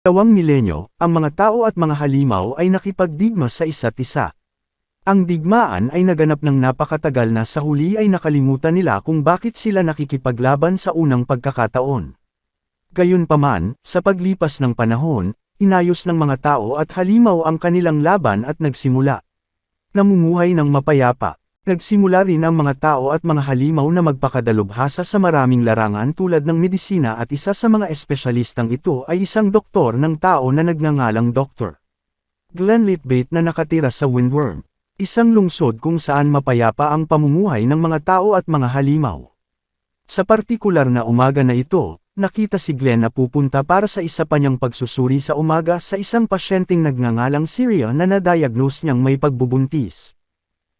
Dalawang milenyo, ang mga tao at mga halimaw ay nakipagdigma sa isa't isa. Ang digmaan ay naganap ng napakatagal na sa huli ay nakalimutan nila kung bakit sila nakikipaglaban sa unang pagkakataon. Gayunpaman, sa paglipas ng panahon, inayos ng mga tao at halimaw ang kanilang laban at nagsimula. Namumuhay ng mapayapa. Nagsimula rin ang mga tao at mga halimaw na magpakadalubhasa sa maraming larangan tulad ng medisina at isa sa mga espesyalistang ito ay isang doktor ng tao na nagngangalang Dr. Glenn Litbate na nakatira sa Windworm, isang lungsod kung saan mapayapa ang pamumuhay ng mga tao at mga halimaw. Sa partikular na umaga na ito, nakita si Glenn na pupunta para sa isa pa niyang pagsusuri sa umaga sa isang pasyenteng nagngangalang Syria na na-diagnose niyang may pagbubuntis.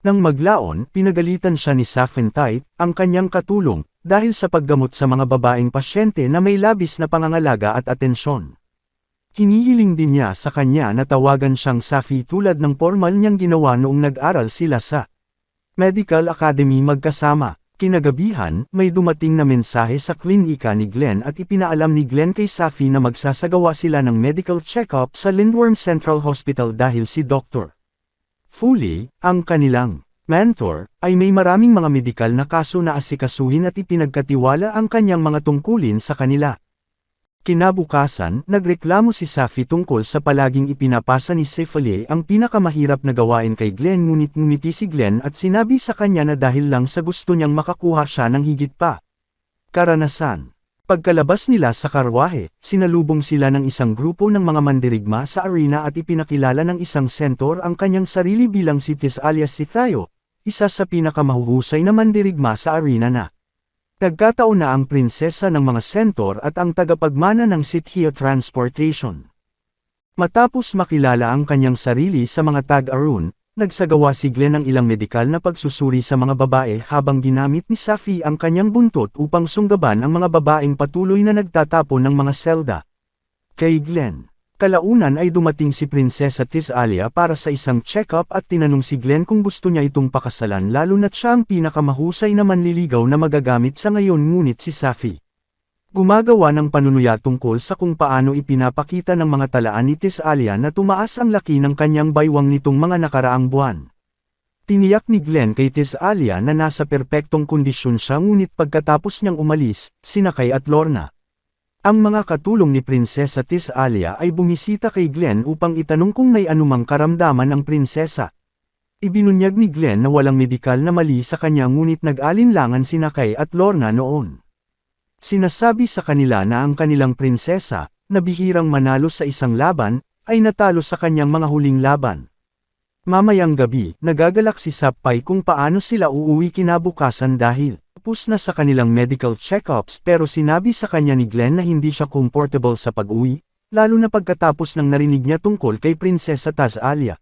Nang maglaon, pinagalitan siya ni Saphentite, ang kanyang katulong, dahil sa paggamot sa mga babaeng pasyente na may labis na pangangalaga at atensyon. Hinihiling din niya sa kanya na tawagan siyang Safi tulad ng formal niyang ginawa noong nag-aral sila sa Medical Academy magkasama. Kinagabihan, may dumating na mensahe sa klinika ni Glenn at ipinaalam ni Glenn kay Safi na magsasagawa sila ng medical check-up sa Lindworm Central Hospital dahil si Dr. Foley, ang kanilang mentor, ay may maraming mga medikal na kaso na asikasuhin at ipinagkatiwala ang kanyang mga tungkulin sa kanila. Kinabukasan, nagreklamo si Safi tungkol sa palaging ipinapasa ni Foley ang pinakamahirap na gawain kay Glenn ngunit ngumiti si Glenn at sinabi sa kanya na dahil lang sa gusto niyang makakuha siya ng higit pa. Karanasan. Pagkalabas nila sa karwahe, sinalubong sila ng isang grupo ng mga mandirigma sa arena at ipinakilala ng isang sentor ang kanyang sarili bilang si Tis alias si Thayo, isa sa pinakamahuhusay na mandirigma sa arena na. Nagkataon na ang prinsesa ng mga sentor at ang tagapagmana ng Sithia Transportation. Matapos makilala ang kanyang sarili sa mga tag-arun, nagsagawa si Glenn ng ilang medikal na pagsusuri sa mga babae habang ginamit ni Safi ang kanyang buntot upang sunggaban ang mga babaeng patuloy na nagtatapon ng mga selda. Kay Glenn, kalaunan ay dumating si Prinsesa Tisalia para sa isang check-up at tinanong si Glenn kung gusto niya itong pakasalan lalo na't siya ang pinakamahusay na manliligaw na magagamit sa ngayon ngunit si Safi gumagawa ng panunuya tungkol sa kung paano ipinapakita ng mga talaan ni Tisalia na tumaas ang laki ng kanyang baywang nitong mga nakaraang buwan. Tiniyak ni Glenn kay Tisalia na nasa perpektong kondisyon siya ngunit pagkatapos niyang umalis, sinakay at Lorna. Ang mga katulong ni Prinsesa Tisalia ay bumisita kay Glenn upang itanong kung may anumang karamdaman ang prinsesa. Ibinunyag ni Glenn na walang medikal na mali sa kanya ngunit nag-alinlangan sina Kay at Lorna noon. Sinasabi sa kanila na ang kanilang prinsesa, na bihirang manalo sa isang laban, ay natalo sa kanyang mga huling laban. Mamayang gabi, nagagalak si Sappai kung paano sila uuwi kinabukasan dahil tapos na sa kanilang medical check-ups pero sinabi sa kanya ni Glenn na hindi siya comfortable sa pag-uwi, lalo na pagkatapos ng narinig niya tungkol kay Prinsesa Tisalia.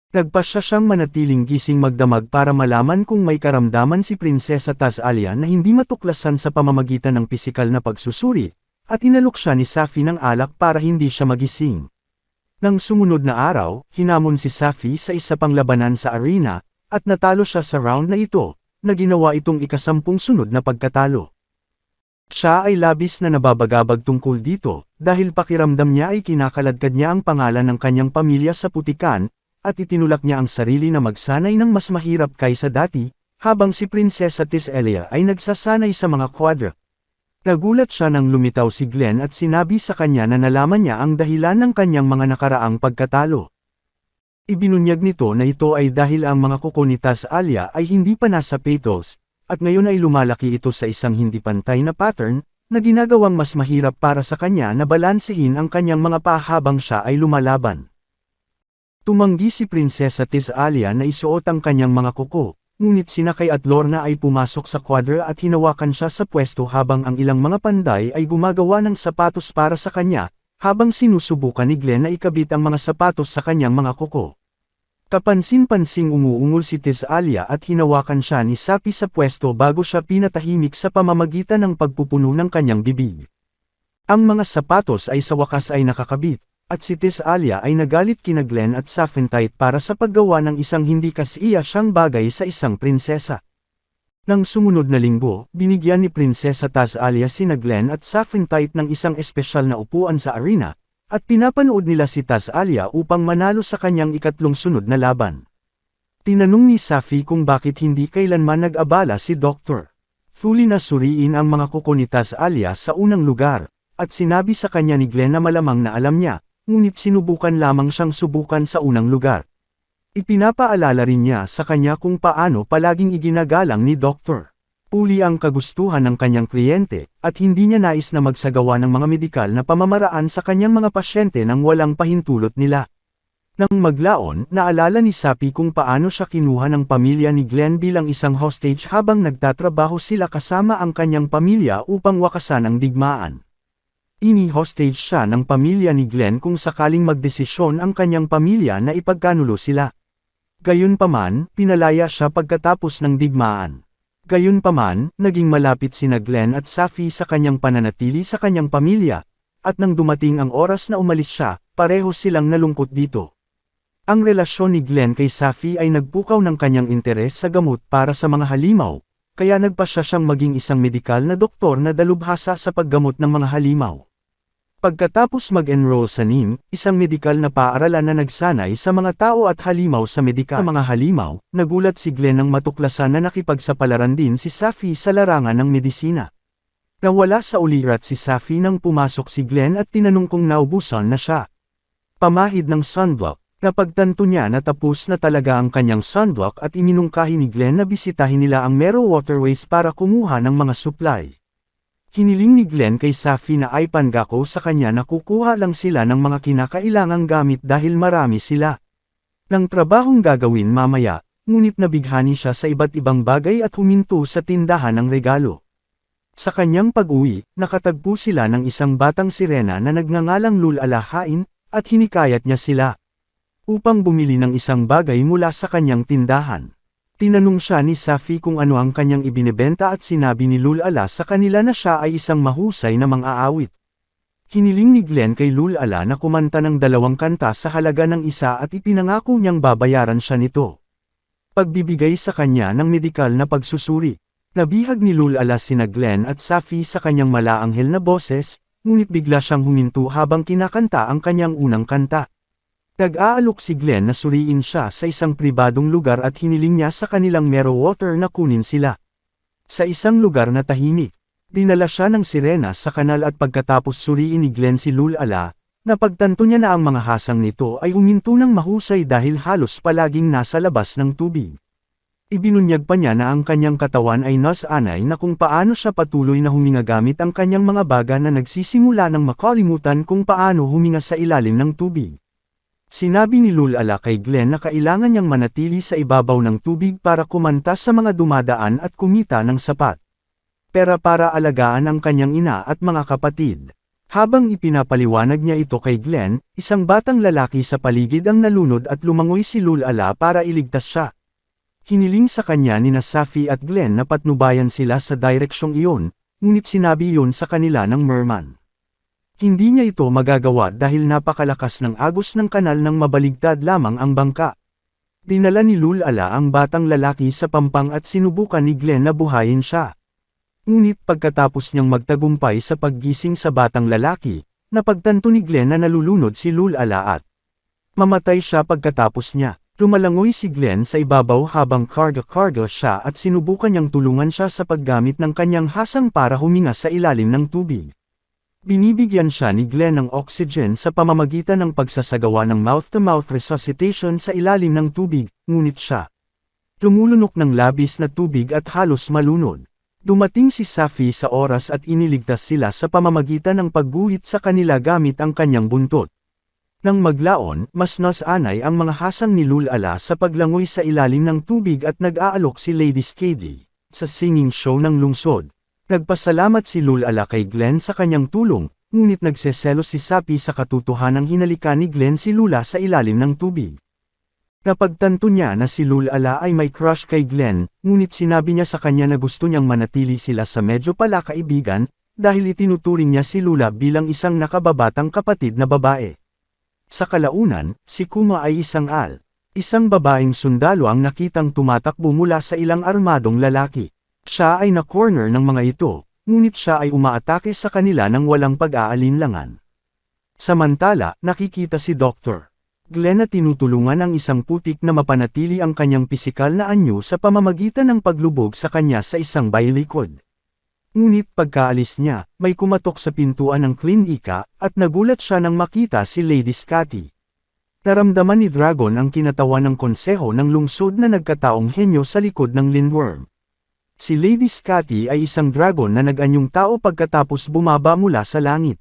Nagpasya siyang manatiling gising magdamag para malaman kung may karamdaman si Prinsesa Tisalia na hindi matuklasan sa pamamagitan ng pisikal na pagsusuri, at inalok siya ni Safi ng alak para hindi siya magising. Nang sumunod na araw, hinamon si Safi sa isa pang labanan sa arena, at natalo siya sa round na ito, na ginawa itong ikasampung sunod na pagkatalo. Siya ay labis na nababagabag tungkol dito, dahil pakiramdam niya ay kinakaladkad niya ang pangalan ng kanyang pamilya sa putikan, at itinulak niya ang sarili na magsanay ng mas mahirap kaysa dati, habang si Prinsesa Tisalia ay nagsasanay sa mga quadra. Nagulat siya nang lumitaw si Glenn at sinabi sa kanya na nalaman niya ang dahilan ng kanyang mga nakaraang pagkatalo. Ibinunyag nito na ito ay dahil ang mga kuko ni Tisalia ay hindi pa nasa petals, at ngayon ay lumalaki ito sa isang hindi pantay na pattern, na ginagawang mas mahirap para sa kanya na balansehin ang kanyang mga paa habang siya ay lumalaban. Tumanggi si Prinsesa Tisalia na isuot ang kanyang mga kuko, ngunit sina Kay at Lorna ay pumasok sa quadra at hinawakan siya sa pwesto habang ang ilang mga panday ay gumagawa ng sapatos para sa kanya, habang sinusubukan ni Glenn na ikabit ang mga sapatos sa kanyang mga kuko. Kapansin-pansing umuungol si Tisalia at hinawakan siya ni Sapi sa pwesto bago siya pinatahimik sa pamamagitan ng pagpupuno ng kanyang bibig. Ang mga sapatos ay sa wakas ay nakakabit, at si Tisalia ay nagalit kina Glenn at Saphentite para sa paggawa ng isang hindi kasiya siyang bagay sa isang prinsesa. Nang sumunod na linggo, binigyan ni Prinsesa Tisalia sina Glenn at Saphentite ng isang espesyal na upuan sa arena, at pinapanood nila si Tasalia upang manalo sa kanyang ikatlong sunod na laban. Tinanong ni Safi kung bakit hindi kailanman nag-abala si Dr. Thuli na suriin ang mga kuko ni Tasalia sa unang lugar, at sinabi sa kanya ni Glenn na malamang na alam niya, ngunit sinubukan lamang siyang subukan sa unang lugar. Ipinapaalala rin niya sa kanya kung paano palaging iginagalang ni Dr. Thuli ang kagustuhan ng kanyang kliyente, at hindi niya nais na magsagawa ng mga medikal na pamamaraan sa kanyang mga pasyente nang walang pahintulot nila. Nang maglaon, naalala ni Safi kung paano siya kinuha ng pamilya ni Glenn bilang isang hostage habang nagtatrabaho sila kasama ang kanyang pamilya upang wakasan ang digmaan. Ini-hostage siya ng pamilya ni Glenn kung sakaling magdesisyon ang kanyang pamilya na ipagkanulo sila. Gayunpaman, pinalaya siya pagkatapos ng digmaan. Gayunpaman, naging malapit sina Glenn at Safi sa kanyang pananatili sa kanyang pamilya, at nang dumating ang oras na umalis siya, pareho silang nalungkot dito. Ang relasyon ni Glenn kay Safi ay nagpukaw ng kanyang interes sa gamot para sa mga halimaw, kaya nagpasya siyang maging isang medikal na doktor na dalubhasa sa paggamot ng mga halimaw. Pagkatapos mag-enroll sa NIM, isang medikal na paaralan na nagsanay sa mga tao at halimaw sa medikal na mga halimaw, nagulat si Glenn nang matuklasan na nakipagsapalaran din si Safi sa larangan ng medisina. Nawala sa ulirat si Safi nang pumasok si Glenn at tinanong kung naubusan na siya. Pamahid ng sunblock. Napagtanto niya na tapos na talaga ang kanyang sunblock at iminungkahi ni Glenn na bisitahin nila ang Mero Waterways para kumuha ng mga supply. Hiniling ni Glenn kay Safi na ay pangako sa kanya na kukuha lang sila ng mga kinakailangang gamit dahil marami sila. Nang trabahong gagawin mamaya, ngunit nabighani siya sa iba't ibang bagay at huminto sa tindahan ng regalo. Sa kanyang pag-uwi, nakatagpo sila ng isang batang sirena na nagngangalang Lulalahain, at hinikayat niya sila upang bumili ng isang bagay mula sa kanyang tindahan. Tinanong siya ni Safi kung ano ang kanyang ibinebenta at sinabi ni Lulala sa kanila na siya ay isang mahusay na mang-aawit. Hiniling ni Glenn kay Lulala na kumanta ng 2 kanta sa halaga ng isa at ipinangako niyang babayaran siya nito. Pagbibigay sa kanya ng medikal na pagsusuri. Nabihag ni Lulala sina Glenn at Safi sa kanyang malaanghel na boses, ngunit bigla siyang huminto habang kinakanta ang kanyang unang kanta. Nag-aalok si Glenn na suriin siya sa isang pribadong lugar at hiniling niya sa kanilang Mero Water na kunin sila. Sa isang lugar na tahimik, dinala siya ng sirena sa kanal at pagkatapos suriin ni Glenn si Lulala, napagtanto niya na ang mga hasang nito ay huminto ng mahusay dahil halos palaging nasa labas ng tubig. Ibinunyag pa niya na ang kanyang katawan ay nasanay na kung paano siya patuloy na huminga gamit ang kanyang mga baga na nagsisimula ng makalimutan kung paano huminga sa ilalim ng tubig. Sinabi ni Lulala kay Glenn na kailangan niyang manatili sa ibabaw ng tubig para kumanta sa mga dumadaan at kumita ng sapat. Pera para alagaan ang kanyang ina at mga kapatid. Habang ipinapaliwanag niya ito kay Glenn, isang batang lalaki sa paligid ang nalunod at lumangoy si Lulala para iligtas siya. Hiniling sa kanya ni Safi at Glenn na patnubayan sila sa direksyong iyon, ngunit sinabi iyon sa kanila ng merman. Hindi niya ito magagawa dahil napakalakas ng agos ng kanal nang mabaligtad lamang ang bangka. Dinala ni Lulala ang batang lalaki sa pampang at sinubukan ni Glenn na buhayin siya. Ngunit pagkatapos niyang magtagumpay sa paggising sa batang lalaki, napagtanto ni Glenn na nalulunod si Lulala at mamatay siya pagkatapos niya. Lumalangoy si Glenn sa ibabaw habang karga-karga siya at sinubukan niyang tulungan siya sa paggamit ng kanyang hasang para huminga sa ilalim ng tubig. Binibigyan siya ni Glenn ng oxygen sa pamamagitan ng pagsasagawa ng mouth-to-mouth resuscitation sa ilalim ng tubig, ngunit siya lumulunok ng labis na tubig at halos malunod. Dumating si Safi sa oras at iniligtas sila sa pamamagitan ng pagguhit sa kanila gamit ang kanyang buntot. Nang maglaon, mas nasanay ang mga hasang ni Lulala sa paglangoy sa ilalim ng tubig at nag-aalok si Lady Skady sa singing show ng lungsod. Nagpasalamat si Lulala kay Glenn sa kanyang tulong, ngunit nagseselos si Safi sa katotohanang hinalikan ni Glenn si Lula sa ilalim ng tubig. Napagtanto niya na si Lulala ay may crush kay Glenn, ngunit sinabi niya sa kanya na gusto niyang manatili sila sa medyo palakaibigan, dahil itinuturing niya si Lula bilang isang nakababatang kapatid na babae. Sa kalaunan, si Kuma ay isang babaeng sundalo ang nakitang tumatakbo mula sa ilang armadong lalaki. Siya ay na-corner ng mga ito, ngunit siya ay umaatake sa kanila nang walang pag-aalinlangan. Samantala, nakikita si Dr. Glenn na tinutulungan ang isang putik na mapanatili ang kanyang pisikal na anyo sa pamamagitan ng paglubog sa kanya sa isang baylikod. Ngunit pagkaalis niya, may kumatok sa pintuan ng klinika, at nagulat siya nang makita si Lady Scotty. Naramdaman ni Dragon ang kinatawan ng konseho ng lungsod na nagkataong henyo sa likod ng Lindworm. Si Lady Scotty ay isang dragon na nag-anyong tao pagkatapos bumaba mula sa langit.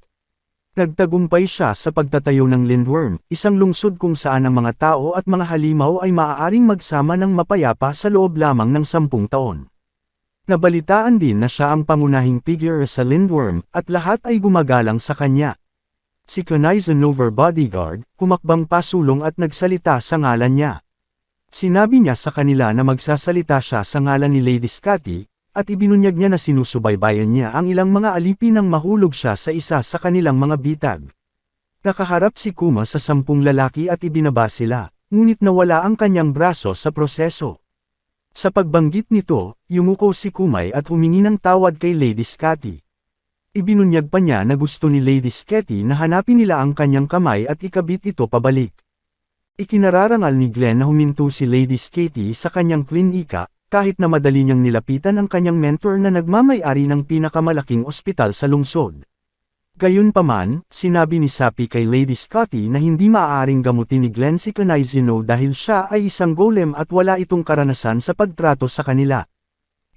Nagtagumpay siya sa pagtatayo ng Lindworm, isang lungsod kung saan ang mga tao at mga halimaw ay maaaring magsama ng mapayapa sa loob lamang ng 10 taon. Nabalitaan din na siya ang pangunahing figure sa Lindworm, at lahat ay gumagalang sa kanya. Si Kunai Zenover bodyguard, kumakbang pasulong at nagsalita sa ngalan niya. Sinabi niya sa kanila na magsasalita siya sa ngalan ni Lady Scotty, at ibinunyag niya na sinusubaybayan niya ang ilang mga alipin nang mahulog siya sa isa sa kanilang mga bitag. Nakaharap si Kuma sa 10 lalaki at ibinaba sila, ngunit nawala ang kanyang braso sa proseso. Sa pagbanggit nito, yumuko si Kumay at humingi ng tawad kay Lady Scotty. Ibinunyag pa niya na gusto ni Lady Scotty na hanapin nila ang kanyang kamay at ikabit ito pabalik. Ikinararangal ni Glenn na huminto si Lady Scotty sa kanyang klinika, kahit na madali niyang nilapitan ang kanyang mentor na nagmamay-ari ng pinakamalaking ospital sa lungsod. Gayunpaman, sinabi ni Sappy kay Lady Scotty na hindi maaaring gamutin ni Glenn si Kunai Zeno dahil siya ay isang golem at wala itong karanasan sa pagtrato sa kanila.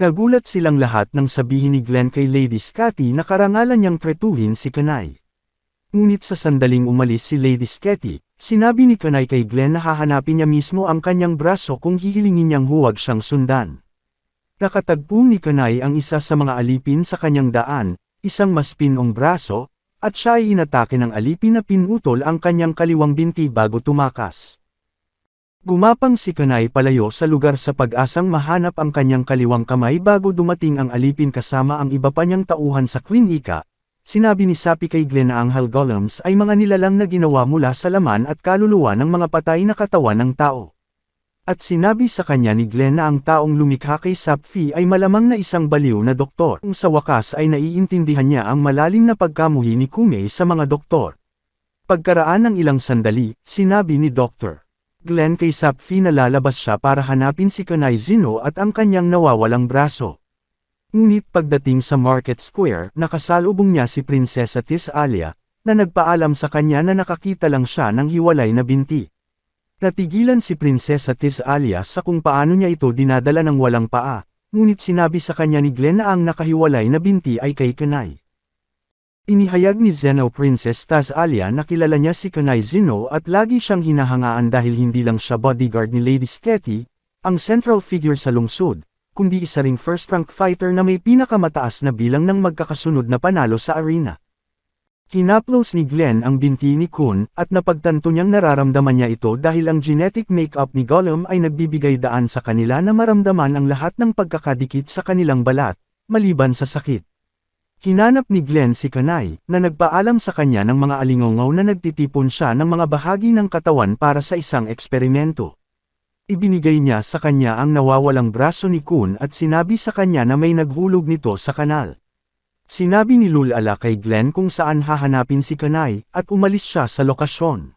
Nagulat silang lahat nang sabihin ni Glenn kay Lady Scotty na karangalan niyang tretuhin si Kunai. Ngunit sa sandaling umalis si Lady Scotty, sinabi ni Kunai kay Glenn na hahanapin niya mismo ang kanyang braso kung hihilingin niyang huwag siyang sundan. Nakatagpo ni Kunai ang isa sa mga alipin sa kanyang daan, isang maspinong braso, at siya ay inatake ng alipin na pinutol ang kanyang kaliwang binti bago tumakas. Gumapang si Kunai palayo sa lugar sa pag-asang mahanap ang kanyang kaliwang kamay bago dumating ang alipin kasama ang iba pa niyang tauhan sa klinika. Sinabi ni Sappy kay Glenn na ang Hellgolems ay mga nilalang na ginawa mula sa laman at kaluluwa ng mga patay na katawan ng tao. At sinabi sa kanya ni Glenn na ang taong lumikha kay Sappy ay malamang na isang baliw na doktor. Sa wakas ay naiintindihan niya ang malalim na pagkamuhi ni Kume sa mga doktor. Pagkaraan ng ilang sandali, sinabi ni Dr. Glenn kay Sappy na lalabas siya para hanapin si Kunai Zeno at ang kanyang nawawalang braso. Ngunit pagdating sa Market Square, nakasalubong niya si Prinsesa Tisalia, na nagpaalam sa kanya na nakakita lang siya ng hiwalay na binti. Natigilan si Prinsesa Tisalia sa kung paano niya ito dinadala ng walang paa, ngunit sinabi sa kanya ni Glenn na ang nakahiwalay na binti ay kay Kunai. Inihayag ni Zeno Princess Tisalia na kilala niya si Kunai Zeno at lagi siyang hinahangaan dahil hindi lang siya bodyguard ni Lady Scotty, ang central figure sa lungsod, kundi isa ring first-rank fighter na may pinakamataas na bilang ng magkakasunod na panalo sa arena. Hinaplos ni Glenn ang binti ni Kun, at napagtanto niyang nararamdaman niya ito dahil ang genetic makeup ni Gollum ay nagbibigay daan sa kanila na maramdaman ang lahat ng pagkakadikit sa kanilang balat, maliban sa sakit. Hinanap ni Glenn si Kunai, na nagpaalam sa kanya ng mga alingongaw na nagtitipon siya ng mga bahagi ng katawan para sa isang eksperimento. Ibinigay niya sa kanya ang nawawalang braso ni Kun at sinabi sa kanya na may naghulog nito sa kanal. Sinabi ni Lulala kay Glenn kung saan hahanapin si Kunai, at umalis siya sa lokasyon.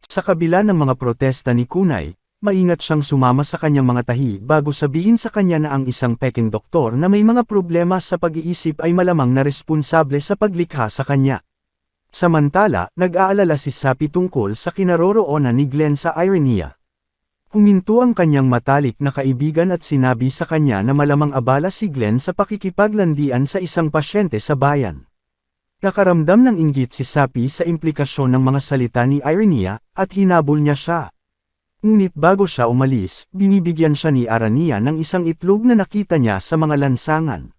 Sa kabila ng mga protesta ni Kunai, maingat siyang sumama sa kanyang mga tahi bago sabihin sa kanya na ang isang peking doktor na may mga problema sa pag-iisip ay malamang na responsable sa paglikha sa kanya. Samantala, nag-aalala si Sappy tungkol sa kinaroroonan ni Glenn sa Irenia. Huminto ang kanyang matalik na kaibigan at sinabi sa kanya na malamang abala si Glenn sa pakikipaglandian sa isang pasyente sa bayan. Nakaramdam ng inggit si Sappy sa implikasyon ng mga salita ni Irenia, at hinabol niya siya. Ngunit bago siya umalis, binibigyan siya ni Arania ng isang itlog na nakita niya sa mga lansangan.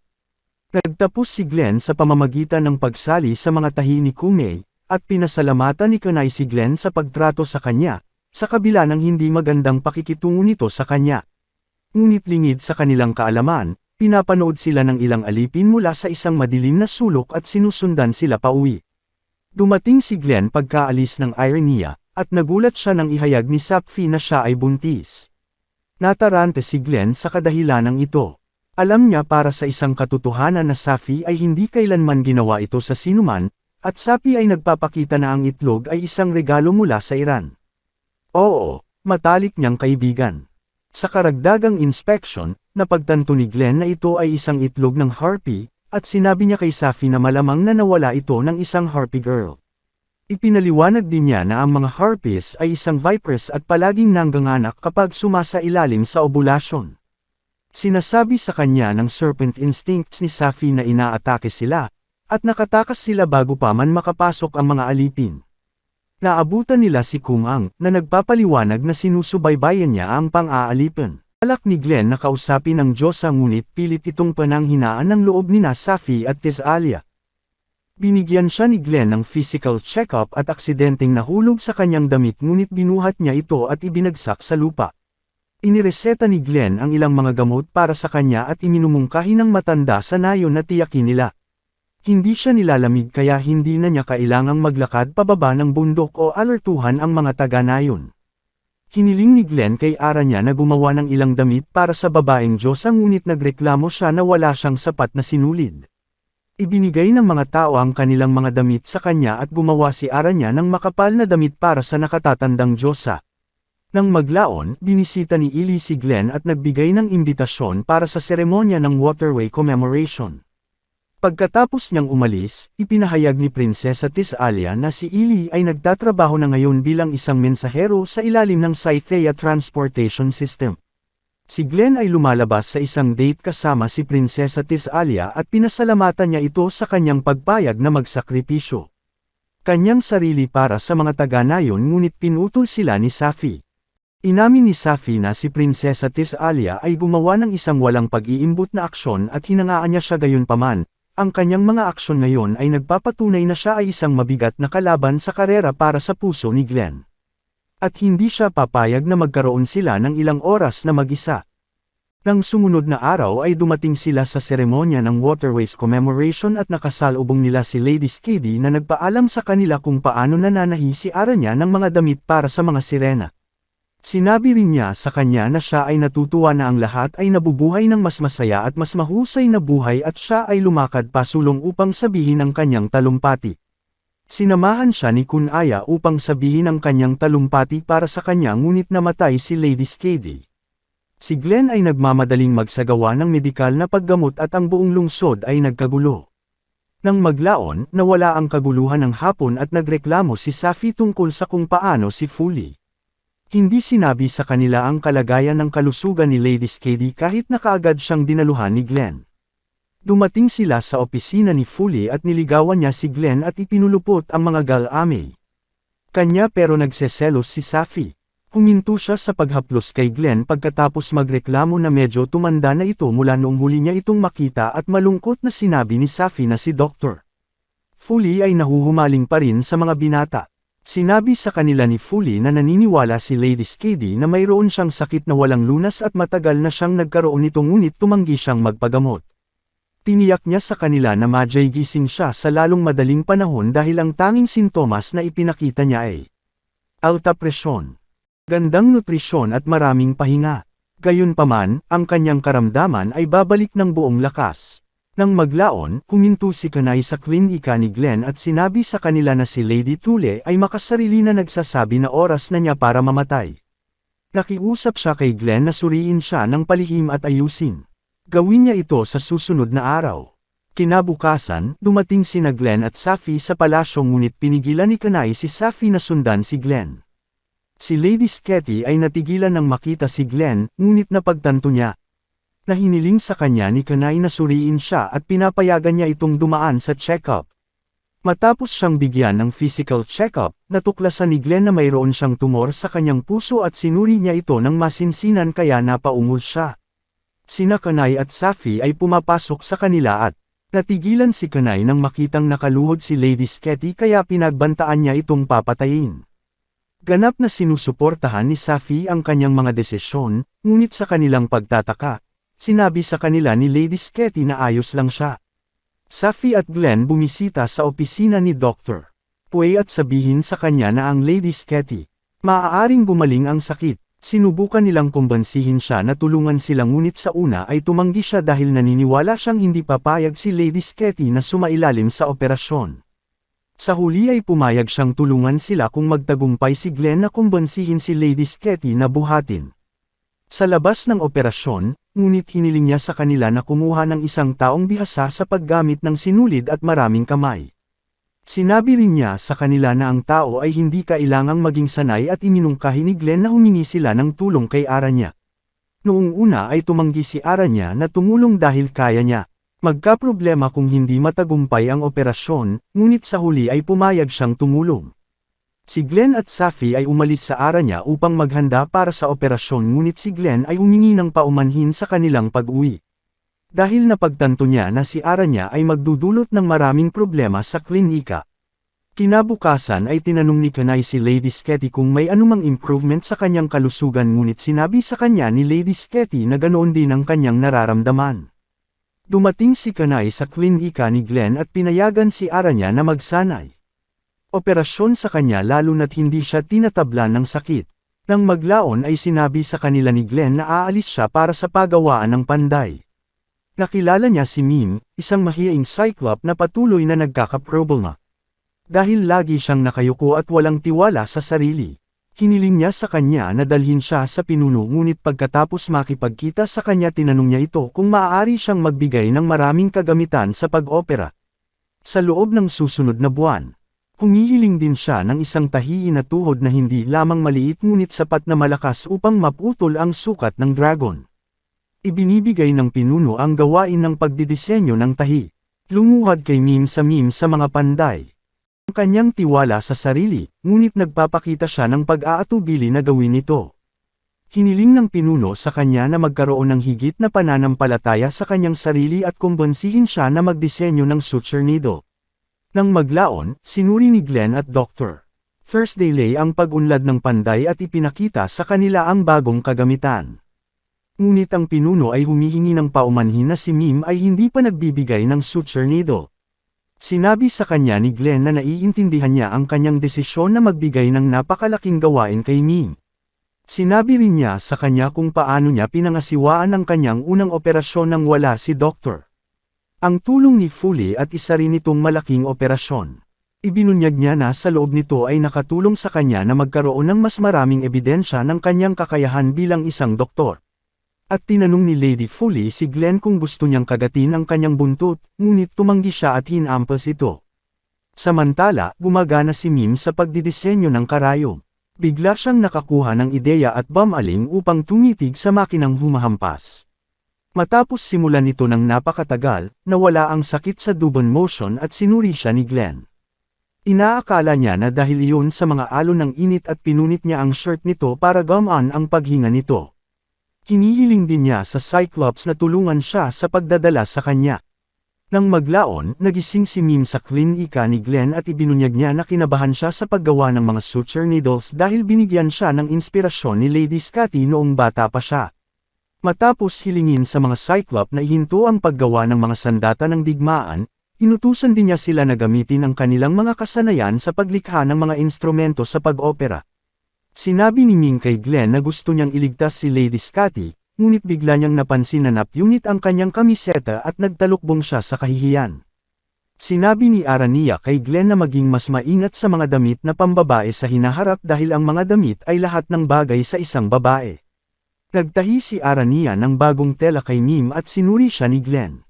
Nagtapos si Glenn sa pamamagitan ng pagsali sa mga tahi ni Kume, at pinasalamatan ni Kunai si Glenn sa pagtrato sa kanya, sa kabila ng hindi magandang pakikitungo nito sa kanya. Ngunit lingid sa kanilang kaalaman, pinapanood sila ng ilang alipin mula sa isang madilim na sulok at sinusundan sila pauwi. Dumating si Glenn pagkaalis ng Irenia, at nagulat siya nang ihayag ni Sappy na siya ay buntis. Natarante si Glenn sa kadahilanang ito. Alam niya para sa isang katotohanan na Sappy ay hindi kailanman ginawa ito sa sinuman, At Safi ay nagpapakita na ang itlog ay isang regalo mula sa Iran. Oo, matalik niyang kaibigan. Sa karagdagang inspection, napagtanto ni Glenn na ito ay isang itlog ng harpy, at sinabi niya kay Safi na malamang na nawala ito ng isang harpy girl. Ipinaliwanag din niya na ang mga harpies ay isang vipers at palaging nangganganak kapag sumasailalim sa ovulasyon. Sinasabi sa kanya ng serpent instincts ni Safi na inaatake sila, at nakatakas sila bago pa man makapasok ang mga alipin. Naabutan nila si Kung Ang, na nagpapaliwanag na sinusubaybayan niya ang pang-aalipin. Balak ni Glenn na kausapin ang Diyosa ngunit pilit itong pananghinaan ng loob ni Safi at Tisalia. Binigyan siya ni Glenn ng physical check-up at aksidenteng nahulog sa kanyang damit ngunit binuhat niya ito at ibinagsak sa lupa. Inireseta ni Glenn ang ilang mga gamot para sa kanya at iminumungkahi ng matanda sa nayon na tiyakin nila. Hindi siya nilalamig kaya hindi na niya kailangang maglakad pababa ng bundok o alertuhan ang mga taga-nayon. Hiniling ni Glenn kay ara niya na gumawa ng ilang damit para sa babaeng Diyosa ngunit nagreklamo siya na wala siyang sapat na sinulid. Ibinigay ng mga tao ang kanilang mga damit sa kanya at gumawa si ara niya ng makapal na damit para sa nakatatandang Diyosa. Nang maglaon, binisita ni Ili si Glenn at nagbigay ng imbitasyon para sa seremonya ng Waterway Commemoration. Pagkatapos niyang umalis, ipinahayag ni Prinsesa Tisalia na si Ili ay nagtatrabaho na ngayon bilang isang mensahero sa ilalim ng Scythia Transportation System. Si Glenn ay lumalabas sa isang date kasama si Prinsesa Tisalia at pinasalamatan niya ito sa kanyang pagpayag na magsakripisyo. Kanyang sarili para sa mga taga-nayon ngunit pinutol sila ni Safi. Inamin ni Safi na si Prinsesa Tisalia ay gumawa ng isang walang pag-iimbot na aksyon at hinangaan niya siya gayunpaman. Ang kanyang mga aksyon ngayon ay nagpapatunay na siya ay isang mabigat na kalaban sa karera para sa puso ni Glenn. At hindi siya papayag na magkaroon sila ng ilang oras na mag-isa. Nang sumunod na araw ay dumating sila sa seremonya ng Waterways Commemoration at nakasalubong nila si Lady Skady na nagpaalam sa kanila kung paano nananahi si ara niya ng mga damit para sa mga sirena. Sinabi rin niya sa kanya na siya ay natutuwa na ang lahat ay nabubuhay ng mas masaya at mas mahusay na buhay at siya ay lumakad pasulong upang sabihin ang kanyang talumpati. Sinamahan siya ni Kunaya upang sabihin ang kanyang talumpati para sa kanya ngunit namatay si Lady Skady. Si Glenn ay nagmamadaling magsagawa ng medikal na paggamot at ang buong lungsod ay nagkagulo. Nang maglaon, nawala ang kaguluhan ng hapon at nagreklamo si Safi tungkol sa kung paano si Fully. Hindi sinabi sa kanila ang kalagayan ng kalusugan ni Lady Skady kahit na kaagad siyang dinaluhan ni Glenn. Dumating sila sa opisina ni Fully at niligawan niya si Glenn at ipinulupot ang mga galamay. Kanya pero nagseselos si Safi. Huminto siya sa paghaplos kay Glenn pagkatapos magreklamo na medyo tumanda na ito mula noong huli niya itong makita at malungkot na sinabi ni Safi na si Dr. Fully ay nahuhumaling pa rin sa mga binata. Sinabi sa kanila ni Fully na naniniwala si Lady Skady na mayroon siyang sakit na walang lunas at matagal na siyang nagkaroon nito ngunit tumanggi siyang magpagamot. Tiniyak niya sa kanila na madyay gising siya sa lalong madaling panahon dahil ang tanging sintomas na ipinakita niya ay alta presyon, gandang nutrisyon at maraming pahinga. Gayunpaman, ang kanyang karamdaman ay babalik ng buong lakas. Nang maglaon, huminto si Kanay sa klinika ni Glenn at sinabi sa kanila na si Lady Tule ay makasarili na nagsasabi na oras na niya para mamatay. Nakiusap siya kay Glenn na suriin siya ng palihim at ayusin. Gawin niya ito sa susunod na araw. Kinabukasan, dumating sina Glenn at Safi sa palasyo ngunit pinigilan ni Kanay si Safi na sundan si Glenn. Si Lady Skady ay natigilan nang makita si Glenn, ngunit napagtanto niya na hiniling sa kanya ni Kanay na suriin siya at pinapayagan niya itong dumaan sa check-up. Matapos siyang bigyan ng physical check-up, natuklasan ni Glenn na mayroon siyang tumor sa kanyang puso at sinuri niya ito ng masinsinan kaya napaungol siya. Sina Kanay at Safi ay pumapasok sa kanila at natigilan si Kanay nang makitang nakaluhod si Lady Skady kaya pinagbantaan niya itong papatayin. Ganap na sinusuportahan ni Safi ang kanyang mga desisyon, ngunit sa kanilang pagtataka, sinabi sa kanila ni Lady Skady na ayos lang siya. Safi at Glenn bumisita sa opisina ni Dr. Puey at sabihin sa kanya na ang Lady Skady maaaring gumaling ang sakit. Sinubukan nilang kumbansihin siya na tulungan sila ngunit sa una ay tumanggi siya dahil naniniwala siyang hindi papayag si Lady Skady na sumailalim sa operasyon. Sa huli ay pumayag siyang tulungan sila kung magtagumpay si Glenn na kumbonsihin si Lady Sketty na buhatin. Sa labas ng operasyon, ngunit hiniling niya sa kanila na kumuha ng isang taong bihasa sa paggamit ng sinulid at maraming kamay. Sinabi rin niya sa kanila na ang tao ay hindi kailangang maging sanay at iminungkahi ni Glenn na humingi sila ng tulong kay Aranya. Noong una ay tumanggi si Aranya na tumulong dahil kaya niya magkaproblema kung hindi matagumpay ang operasyon, ngunit sa huli ay pumayag siyang tumulong. Si Glenn at Safi ay umalis sa Aranya upang maghanda para sa operasyon ngunit si Glenn ay humingi ng paumanhin sa kanilang pag-uwi. Dahil napagtanto niya na si Aranya ay magdudulot ng maraming problema sa klinika. Kinabukasan ay tinanong ni Kanay si Lady Sketty kung may anumang improvement sa kanyang kalusugan ngunit sinabi sa kanya ni Lady Sketty na ganoon din ang kanyang nararamdaman. Dumating si Kanay sa klinika ni Glenn at pinayagan si Aranya na magsanay. Operasyon sa kanya lalo na't hindi siya tinatablan ng sakit. Nang maglaon ay sinabi sa kanila ni Glenn na aalis siya para sa pagawaan ng panday. Nakilala niya si Mim, isang mahiyaing cyclop na patuloy na nagkakaproblema. Dahil lagi siyang nakayuko at walang tiwala sa sarili. Hiniling niya sa kanya na dalhin siya sa pinuno ngunit pagkatapos makipagkita sa kanya tinanong niya ito kung maaari siyang magbigay ng maraming kagamitan sa pag-opera. Sa loob ng susunod na buwan, humihiling din siya ng isang tahi na tuhod na hindi lamang maliit ngunit sapat na malakas upang maputol ang sukat ng dragon. Ibinibigay ng pinuno ang gawain ng pagdidisenyo ng tahi. Lumuhad kay Mim sa mga panday. Ang kanyang tiwala sa sarili, ngunit nagpapakita siya ng pag-aatubili na gawin ito. Hiniling ng pinuno sa kanya na magkaroon ng higit na pananampalataya sa kanyang sarili at kumbonsihin siya na magdisenyo ng suture needle. Nang maglaon, sinuri ni Glenn at Dr. Thursday Lay ang pag-unlad ng panday at ipinakita sa kanila ang bagong kagamitan. Ngunit ang pinuno ay humihingi ng paumanhin na si Mim ay hindi pa nagbibigay ng suture needle. Sinabi sa kanya ni Glenn na naiintindihan niya ang kanyang desisyon na magbigay ng napakalaking gawain kay Mim. Sinabi rin niya sa kanya kung paano niya pinangasiwaan ang kanyang unang operasyon nang wala si Dr. Ang tulong ni Foley at isa rin itong malaking operasyon. Ibinunyag niya na sa loob nito ay nakatulong sa kanya na magkaroon ng mas maraming ebidensya ng kanyang kakayahan bilang isang doktor. At tinanong ni Lady Foley si Glenn kung gusto niyang kagatin ang kanyang buntot, ngunit tumanggi siya at hinampas ito. Samantala, gumagana si Mim sa pagdidisenyo ng karayom. Bigla siyang nakakuha ng ideya at bumaling upang tumitig sa makinang humahampas. Matapos simulan ito ng napakatagal, nawala ang sakit sa Dubon motion at sinuri siya ni Glenn. Inaakala niya na dahil iyon sa mga alon ng init at pinunit niya ang shirt nito para gumaan ang paghinga nito. Hinihiling din niya sa Cyclops na tulungan siya sa pagdadala sa kanya. Nang maglaon, nagising si Mim sa klinika ni Glenn at ibinunyag niya na kinabahan siya sa paggawa ng mga suture needles dahil binigyan siya ng inspirasyon ni Lady Sketty noong bata pa siya. Matapos hilingin sa mga Cyclop na ihinto ang paggawa ng mga sandata ng digmaan, inutusan din niya sila na gamitin ang kanilang mga kasanayan sa paglikha ng mga instrumento sa pag-opera. Sinabi ni Ming kay Glenn na gusto niyang iligtas si Lady Sketty, ngunit bigla niyang napansin na napunit ang kanyang kamiseta at nagtalukbong siya sa kahihiyan. Sinabi ni Aranya kay Glenn na maging mas maingat sa mga damit na pambabae sa hinaharap dahil ang mga damit ay lahat ng bagay sa isang babae. Nagtahi si Aranya ng bagong tela kay Mim at sinuri siya ni Glenn.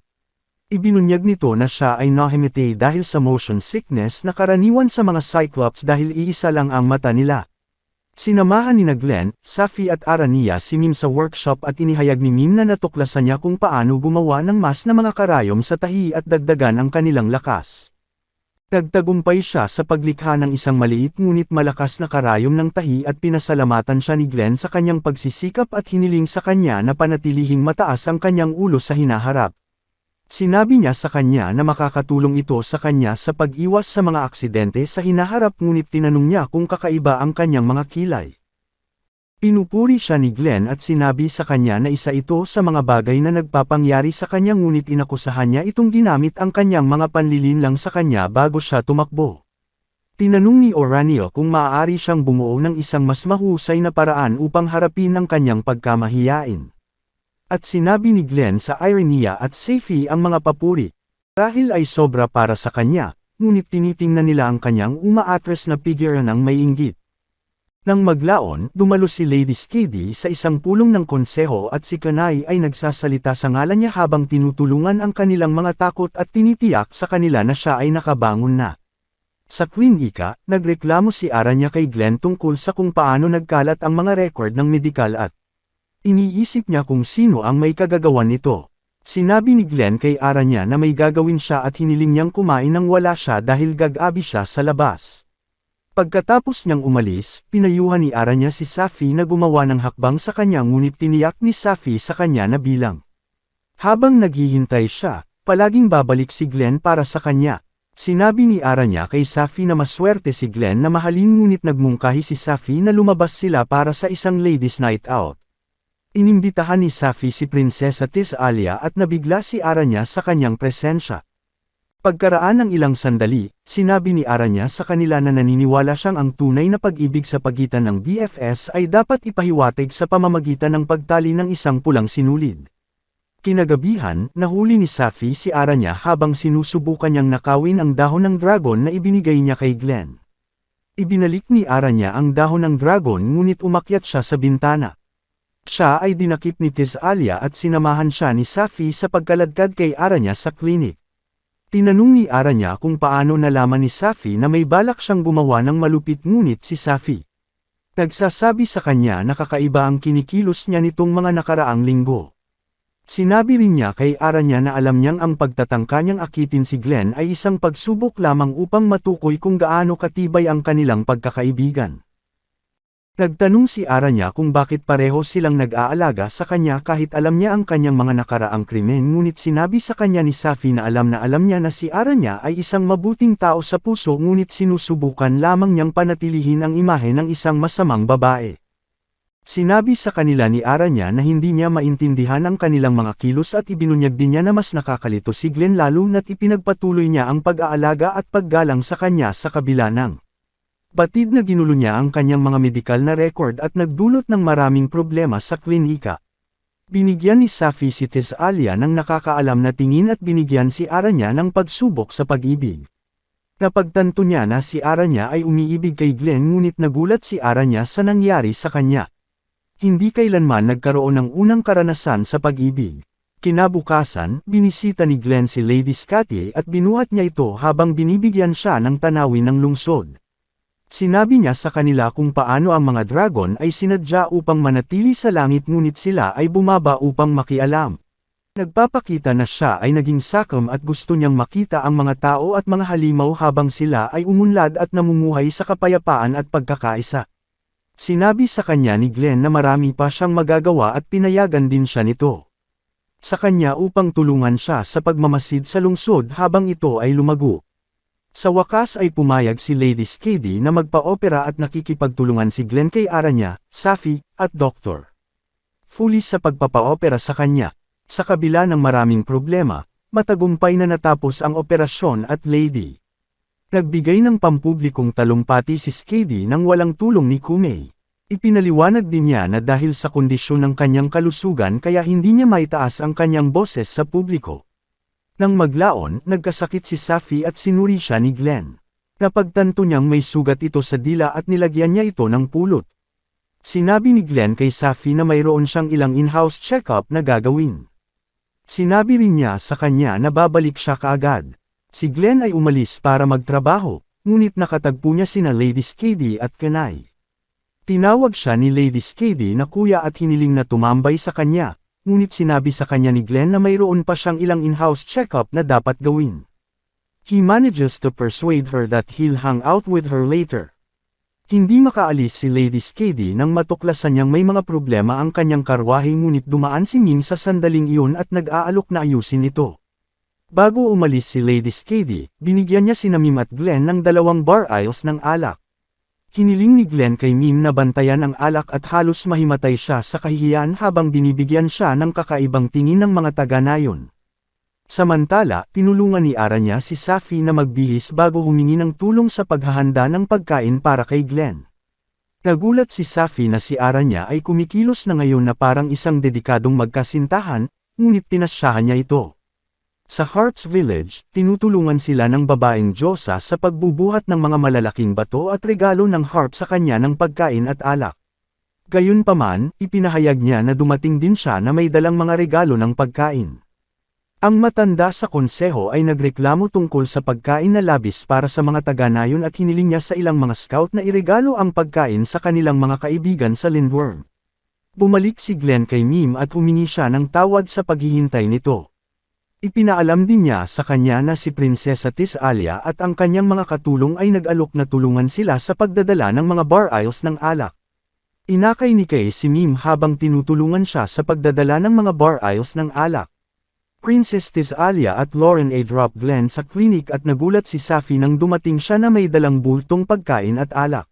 Ibinunyag nito na siya ay nahimite dahil sa motion sickness na karaniwan sa mga Cyclops dahil iisa lang ang mata nila. Sinamahan ni Glenn, Safi at Aranya si Mim sa workshop at inihayag ni Mim na natuklasan niya kung paano gumawa ng mas na mga karayom sa tahi at dagdagan ang kanilang lakas. Nagtagumpay siya sa paglikha ng isang maliit ngunit malakas na karayom ng tahi at pinasalamatan siya ni Glenn sa kanyang pagsisikap at hiniling sa kanya na panatilihing mataas ang kanyang ulo sa hinaharap. Sinabi niya sa kanya na makakatulong ito sa kanya sa pag-iwas sa mga aksidente sa hinaharap ngunit tinanong niya kung kakaiba ang kanyang mga kilay. Pinupuri siya ni Glenn at sinabi sa kanya na isa ito sa mga bagay na nagpapangyari sa kanya ngunit inakusahan niya itong ginamit ang kanyang mga panlilinlang sa kanya bago siya tumakbo. Tinanong ni Oranio kung maaari siyang bumuo ng isang mas mahusay na paraan upang harapin ang kanyang pagkamahiyain. At sinabi ni Glenn sa Irenia at Safi ang mga papuri. Dahil ay sobra para sa kanya, ngunit tinitingnan nila ang kanyang umaatres na figure ng may inggit. Nang maglaon, dumalo si Lady Skady sa isang pulong ng konseho at si Kanai ay nagsasalita sa ngalan niya habang tinutulungan ang kanilang mga takot at tinitiyak sa kanila na siya ay nakabangon na. Sa klinika, nagreklamo si Aranya kay Glenn tungkol sa kung paano nagkalat ang mga record ng medikal at iniisip niya kung sino ang may kagagawan nito. Sinabi ni Glenn kay Aranya na may gagawin siya at hiniling niyang kumain nang wala siya dahil gag-abi siya sa labas. Pagkatapos niyang umalis, pinayuhan ni Aranya si Safi na gumawa ng hakbang sa kanya ngunit tiniyak ni Safi sa kanya na bilang. Habang naghihintay siya, palaging babalik si Glenn para sa kanya. Sinabi ni Aranya kay Safi na maswerte si Glenn na mahalin ngunit nagmungkahi si Safi na lumabas sila para sa isang ladies night out. Inimbitahan ni Safi si Prinsesa Tisalia at nabigla si Aranya sa kanyang presensya. Pagkaraan ng ilang sandali, sinabi ni Aranya sa kanila na naniniwala siyang ang tunay na pag-ibig sa pagitan ng BFS ay dapat ipahiwatig sa pamamagitan ng pagtali ng isang pulang sinulid. Kinagabihan, nahuli ni Safi si Aranya habang sinusubukan niyang nakawin ang dahon ng dragon na ibinigay niya kay Glenn. Ibinalik ni Aranya ang dahon ng dragon ngunit umakyat siya sa bintana. Siya ay dinakip ni Tisalia at sinamahan siya ni Safi sa pagkaladkad kay Aranya sa klinik. Tinanong ni Aranya kung paano nalaman ni Safi na may balak siyang gumawa ng malupit ngunit si Safi nagsasabi sa kanya na kakaiba ang kinikilos niya nitong mga nakaraang linggo. Sinabi rin niya kay Aranya na alam niyang ang pagtatangka niyang akitin si Glenn ay isang pagsubok lamang upang matukoy kung gaano katibay ang kanilang pagkakaibigan. Nagtanong si Aranya kung bakit pareho silang nag-aalaga sa kanya kahit alam niya ang kanyang mga nakaraang krimen ngunit sinabi sa kanya ni Safi na alam niya na si Aranya ay isang mabuting tao sa puso ngunit sinusubukan lamang niyang panatilihin ang imahe ng isang masamang babae. Sinabi sa kanila ni Aranya na hindi niya maintindihan ang kanilang mga kilos at ibinunyag din niya na mas nakakalito si Glenn lalo na't ipinagpatuloy niya ang pag-aalaga at paggalang sa kanya sa kabila ng batid na ginulo niya ang kanyang mga medikal na record at nagdulot ng maraming problema sa klinika. Binigyan ni Safi si Tisalia ng nakakaalam na tingin at binigyan si Aranya ng pagsubok sa pag-ibig. Napagtanto niya na si Aranya ay umiibig kay Glenn ngunit nagulat si Aranya sa nangyari sa kanya. Hindi kailanman nagkaroon ng unang karanasan sa pag-ibig. Kinabukasan, binisita ni Glenn si Lady Skady at binuhat niya ito habang binibigyan siya ng tanawin ng lungsod. Sinabi niya sa kanila kung paano ang mga dragon ay sinadya upang manatili sa langit ngunit sila ay bumaba upang makialam. Nagpapakita na siya ay naging sakom at gusto niyang makita ang mga tao at mga halimaw habang sila ay umunlad at namumuhay sa kapayapaan at pagkakaisa. Sinabi sa kanya ni Glenn na marami pa siyang magagawa at pinayagan din siya nito sa kanya upang tulungan siya sa pagmamasid sa lungsod habang ito ay lumago. Sa wakas ay pumayag si Lady Skady na magpa-opera at nakikipagtulungan si Glenn kay Aranya, Safi, at Dr. Fully sa pagpapa-opera sa kanya. Sa kabila ng maraming problema, matagumpay na natapos ang operasyon at Lady nagbigay ng pampublikong talumpati si Skady nang walang tulong ni Kumei. Ipinaliwanag din niya na dahil sa kondisyon ng kanyang kalusugan kaya hindi niya maitaas ang kanyang boses sa publiko. Nang maglaon, nagkasakit si Safi at sinuri siya ni Glenn. Napagtanto niyang may sugat ito sa dila at nilagyan niya ito ng pulot. Sinabi ni Glenn kay Safi na mayroon siyang ilang in-house check-up na gagawin. Sinabi rin niya sa kanya na babalik siya kaagad. Si Glenn ay umalis para magtrabaho, ngunit nakatagpo niya sina Lady Skady at Kanai. Tinawag siya ni Lady Skady na kuya at hiniling na tumambay sa kanya. Ngunit sinabi sa kanya ni Glenn na mayroon pa siyang ilang in-house check-up na dapat gawin. He manages to persuade her that he'll hang out with her later. Hindi makaalis si Lady Skady nang matuklasan niyang may mga problema ang kanyang karwahe ngunit dumaan si Mim sa sandaling iyon at nag-aalok na ayusin ito. Bago umalis si Lady Skady, binigyan niya sina Mim at Glenn ng 2 bar aisles ng alak. Hiniling ni Glenn kay Mim na bantayan ang alak at halos mahimatay siya sa kahihiyan habang binibigyan siya ng kakaibang tingin ng mga taga-nayon. Samantala, tinulungan ni Aranya si Safi na magbihis bago humingi ng tulong sa paghahanda ng pagkain para kay Glenn. Nagulat si Safi na si Aranya ay kumikilos na ngayon na parang isang dedikadong magkasintahan, ngunit pinasyahan niya ito. Sa Harps Village, tinutulungan sila ng babaeng Diyosa sa pagbubuhat ng mga malalaking bato at regalo ng harp sa kanya ng pagkain at alak. Gayunpaman, ipinahayag niya na dumating din siya na may dalang mga regalo ng pagkain. Ang matanda sa konseho ay nagreklamo tungkol sa pagkain na labis para sa mga taga-nayon at hiniling niya sa ilang mga scout na iregalo ang pagkain sa kanilang mga kaibigan sa Lindworm. Bumalik si Glenn kay Mim at humingi siya ng tawad sa paghihintay nito. Ipinaalam din niya sa kanya na si Prinsesa Tisalia at ang kanyang mga katulong ay nag-alok na tulungan sila sa pagdadala ng mga bar aisles ng alak. Inakay ni Kay si Mim habang tinutulungan siya sa pagdadala ng mga bar aisles ng alak. Princess Tisalia at Lauren A. drop Glenn sa klinik at nagulat si Safi nang dumating siya na may dalang bultong pagkain at alak.